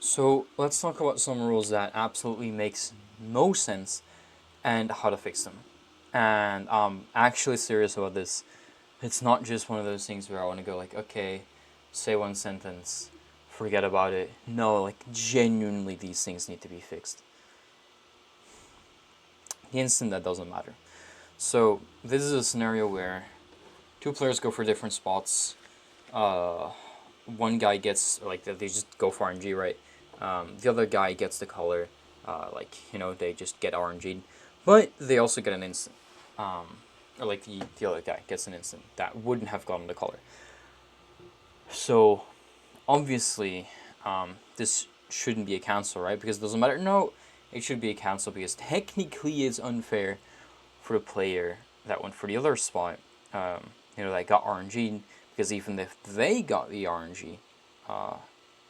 So let's talk about some rules that absolutely makes no sense and how to fix them. And I'm actually serious about this. It's not just one of those things where I want to go like, okay, say one sentence, forget about it. No, like genuinely these things need to be fixed. The instant that doesn't matter. So this is a scenario where two players go for different spots. Uh, One guy gets like they just go for RNG, right? The other guy gets the color, they just get RNG'd, but they also get an instant. Or like the other guy gets an instant that wouldn't have gotten the color. So obviously, this shouldn't be a cancel, right? Because it doesn't matter. No, it should be a cancel because technically it's unfair for the player that went for the other spot. That got RNG, because even if they got the RNG,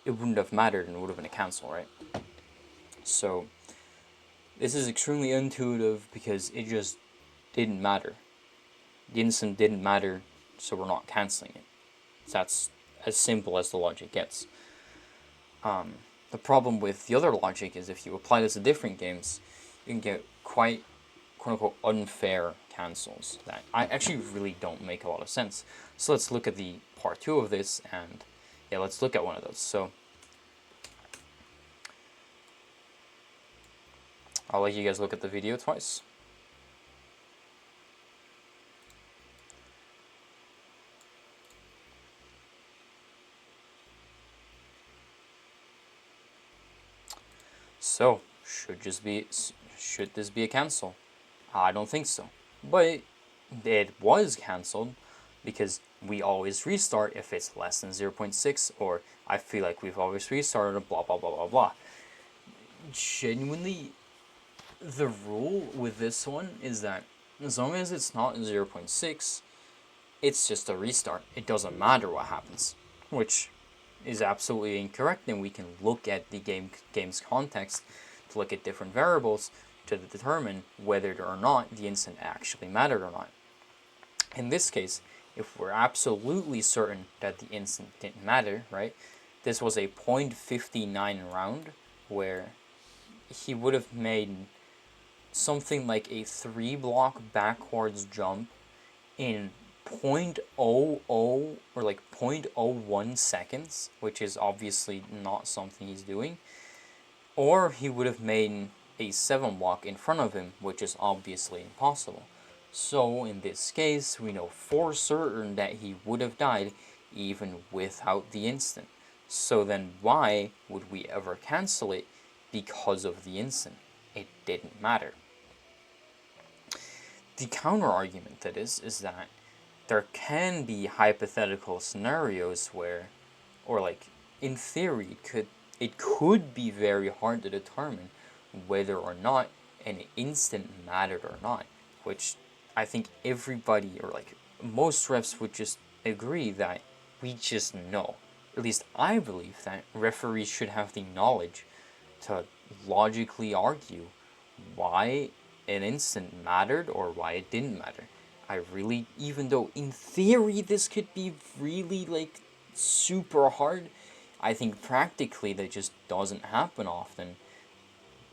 it wouldn't have mattered and it would have been a cancel, right? So this is extremely intuitive because it just didn't matter. The instant didn't matter, so we're not canceling it. That's as simple as the logic gets. The problem with the other logic is if you apply this to different games, you can get quite quote unquote unfair cancels that I actually really don't make a lot of sense. So let's look at the part two of this, and yeah, let's look at one of those. So I'll let you guys look at the video twice. So should this be a cancel? I don't think so. But it was cancelled because we always restart if it's less than 0.6, or I feel like we've always restarted, blah blah blah blah blah. Genuinely, the rule with this one is that as long as it's not 0.6, it's just a restart. It doesn't matter what happens, which is absolutely incorrect, and we can look at the game's context to look at different variables to determine whether or not the instant actually mattered or not. In this case, if we're absolutely certain that the instant didn't matter, right? This was a .59 round where he would have made something like a 3-block backwards jump in .00 or like .01 seconds, which is obviously not something he's doing, or he would have made a 7-block in front of him, which is obviously impossible. So in this case, we know for certain that he would have died even without the instant. So then why would we ever cancel it because of the instant? It didn't matter. The counter argument to this is that there can be hypothetical scenarios where, or like in theory, it could be very hard to determine whether or not an instant mattered or not, which I think everybody, or like most refs, would just agree that we just know. At least I believe that referees should have the knowledge to logically argue why an instant mattered or why it didn't matter. I really, even though in theory this could be really like super hard, I think practically that just doesn't happen often.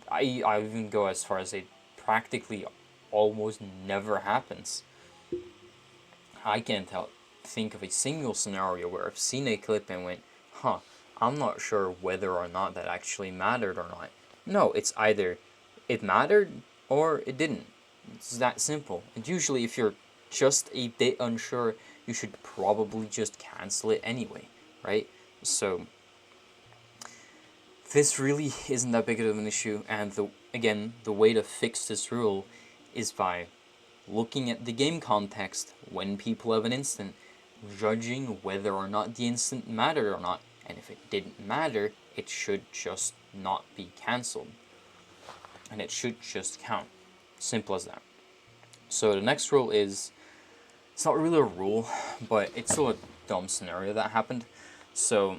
I even go as far as it practically almost never happens. I can't think of a single scenario where I've seen a clip and went, huh, I'm not sure whether or not that actually mattered or not. No, it's either it mattered or it didn't. It's that simple. And usually if you're just a bit unsure, you should probably just cancel it anyway, right? So this really isn't that big of an issue, and the way to fix this rule is by looking at the game context when people have an instant, judging whether or not the instant mattered or not, and if it didn't matter, it should just not be cancelled. And it should just count. Simple as that. So the next rule is, it's not really a rule, but it's still a dumb scenario that happened. So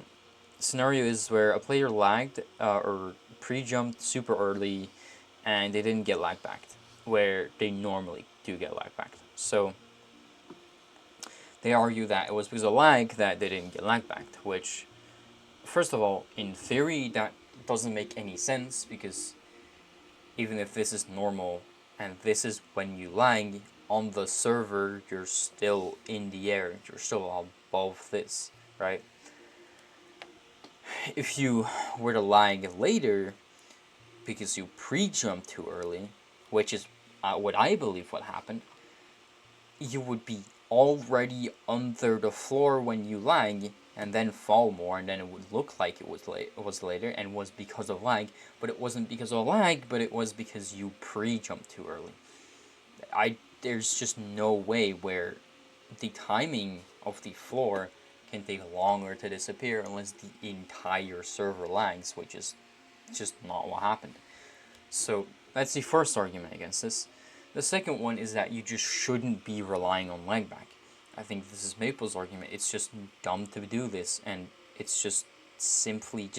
scenario is where a player lagged or pre-jumped super early and they didn't get lag backed, where they normally do get lag backed. So they argue that it was because of lag that they didn't get lag backed, which, first of all, in theory, that doesn't make any sense, because even if this is normal and this is when you lag on the server, you're still in the air, you're still above this, right? If you were to lag later because you pre-jumped too early, which is what I believe what happened, you would be already under the floor when you lag, and then fall more, and then it would look like it was later, and was because of lag, but it wasn't because of lag, but it was because you pre-jumped too early. There's just no way where the timing of the floor can take longer to disappear unless the entire server lags, which is just not what happened. So that's the first argument against this. The second one is that you just shouldn't be relying on lag back. I think this is Maple's argument. It's just dumb to do this, and it's just simply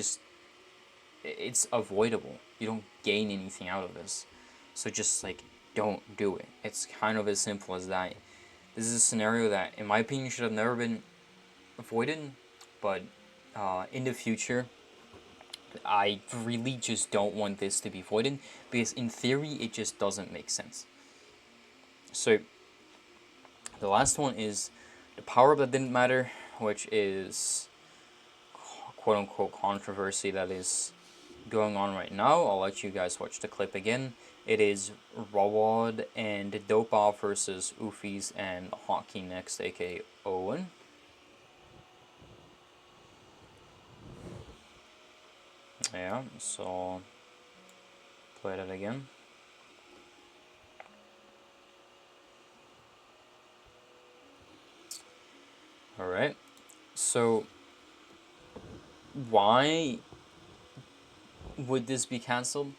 it's avoidable. You don't gain anything out of this. So just like, don't do it. It's kind of as simple as that. This is a scenario that, in my opinion, should have never been avoided, but in the future, I really just don't want this to be avoided, because in theory, it just doesn't make sense. So, the last one is the power-up that didn't matter, which is quote-unquote controversy that is going on right now. I'll let you guys watch the clip again. It is Rawad and Dopa versus Ufis and Hockey Next, aka Owen. Yeah, so play that again. Alright, so why would this be cancelled?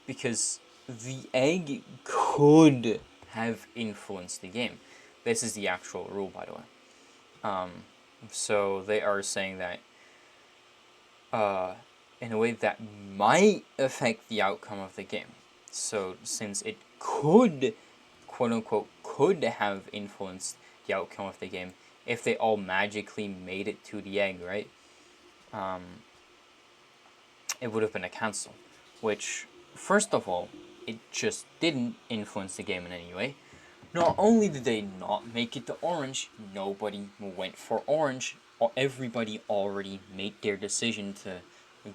Because the egg could have influenced the game. This is the actual rule, by the way. So they are saying that in a way that might affect the outcome of the game. So since it could, quote unquote, could have influenced the outcome of the game if they all magically made it to the egg, right? It would have been a cancel, which, first of all, it just didn't influence the game in any way. Not only did they not make it to orange, nobody went for orange. Everybody already made their decision to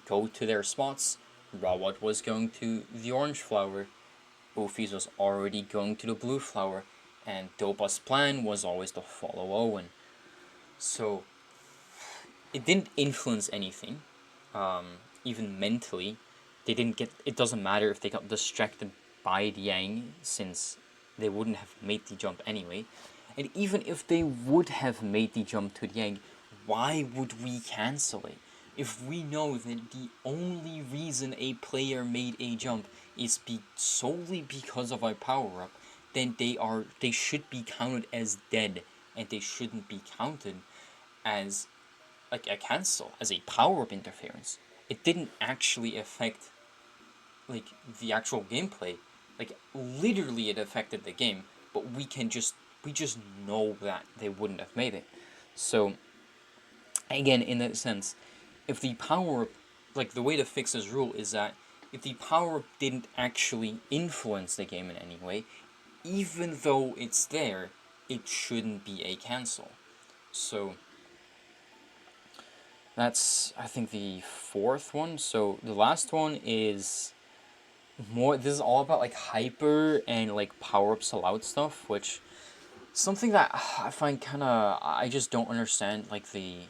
go to their spots. Rawat was going to the orange flower, Ufis was already going to the blue flower, and Dopa's plan was always to follow Owen. So, it didn't influence anything, even mentally. They didn't get. It doesn't matter if they got distracted by the Yang, since they wouldn't have made the jump anyway. And even if they would have made the jump to the egg, why would we cancel it? If we know that the only reason a player made a jump is solely because of a power up, then they should be counted as dead, and they shouldn't be counted as like a cancel, as a power up interference. It didn't actually affect like the actual gameplay. Like literally, it affected the game, but we just know that they wouldn't have made it. So again, in that sense, if the power up, like the way to fix this rule is that if the power up didn't actually influence the game in any way, even though it's there, it shouldn't be a cancel. So that's, I think, the fourth one. So the last one is more, this is all about like hyper and like power-ups allowed stuff, which something that I find kind of, I just don't understand like the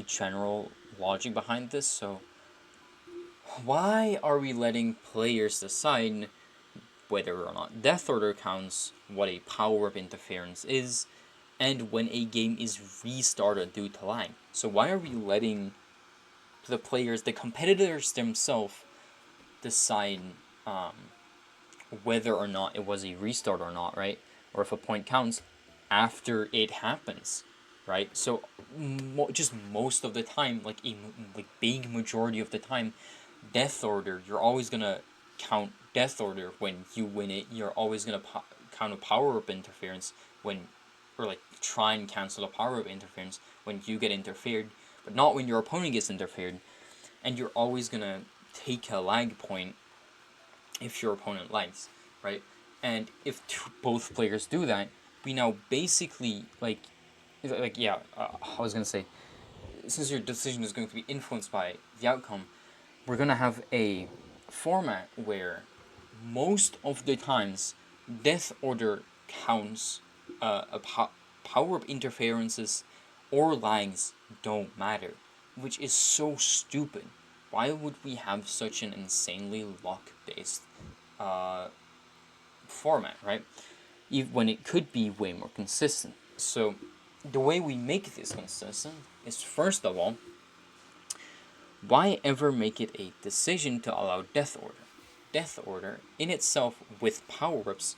general logic behind this. So why are we letting players decide whether or not Death Order counts, what a power-up interference is, and when a game is restarted due to lag? So why are we letting the players, the competitors themselves, decide whether or not it was a restart or not, right? Or if a point counts after it happens, right? So just most of the time, like big majority of the time, Death Order, you're always gonna count Death Order when you win it. You're always gonna count a power up interference when, or like try and cancel a power up interference when you get interfered, but not when your opponent gets interfered. And you're always gonna take a lag point if your opponent lags, right? And if both players do that, we now basically I was gonna say, since your decision is going to be influenced by the outcome, we're gonna have a format where most of the times death order counts, power up interferences or lags don't matter, which is so stupid. Why would we have such an insanely luck based uh, format, right? When it could be way more consistent. So the way we make this consistent is, first of all, why ever make it a decision to allow Death Order? Death Order, in itself, with power-ups,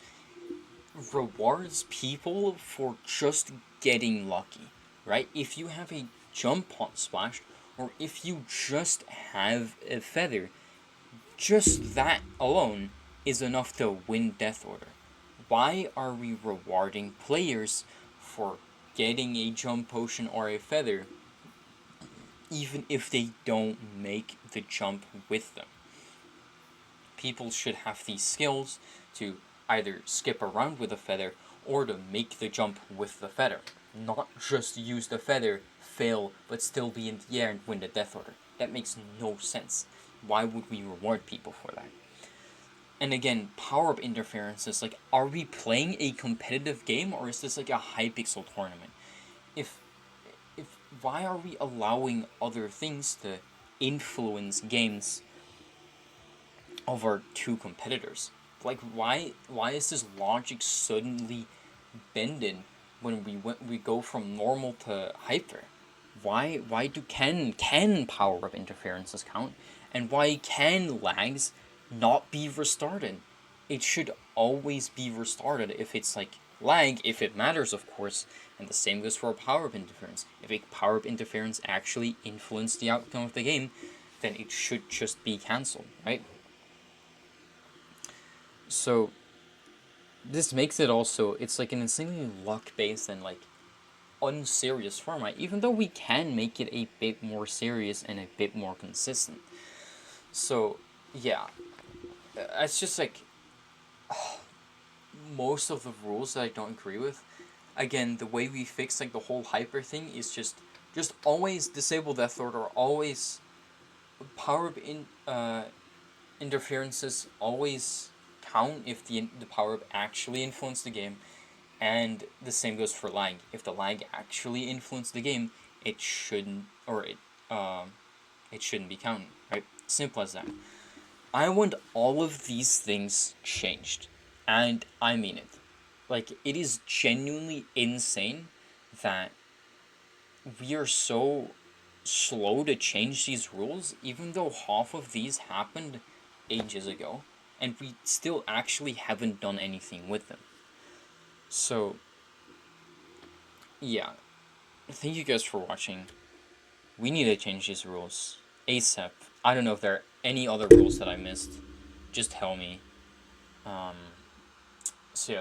rewards people for just getting lucky, right? If you have a jump pot splash, or if you just have a feather, just that alone is enough to win Death Order. Why are we rewarding players for getting a jump potion or a feather even if they don't make the jump with them? People should have these skills to either skip around with a feather or to make the jump with the feather. Not just use the feather, fail, but still be in the air and win the Death Order. That makes no sense. Why would we reward people for that? And again, power-up interferences, like, are we playing a competitive game or is this like a Hypixel tournament? If if why are we allowing other things to influence games of our two competitors? Like, why is this logic suddenly bended when we go from normal to hyper? Why do can power up interferences count, and why can lags not be restarted? It should always be restarted if it's like lag, if it matters, of course, and the same goes for a power up interference. If a power up interference actually influenced the outcome of the game, then it should just be cancelled, right? So this makes it also, it's like an insanely luck based and like unserious format, even though we can make it a bit more serious and a bit more consistent. So yeah, it's just like most of the rules that I don't agree with. Again, the way we fix like the whole hyper thing is just always disable Death Order, always power up interferences always count if the power up actually influenced the game, and the same goes for lag. If the lag actually influenced the game, it shouldn't, or it shouldn't be counted, right? Simple as that. I want all of these things changed, and I mean it. Like, it is genuinely insane that we are so slow to change these rules, even though half of these happened ages ago, and we still actually haven't done anything with them. So, yeah. Thank you guys for watching. We need to change these rules ASAP. I don't know if there are any other rules that I missed. Just tell me. So yeah,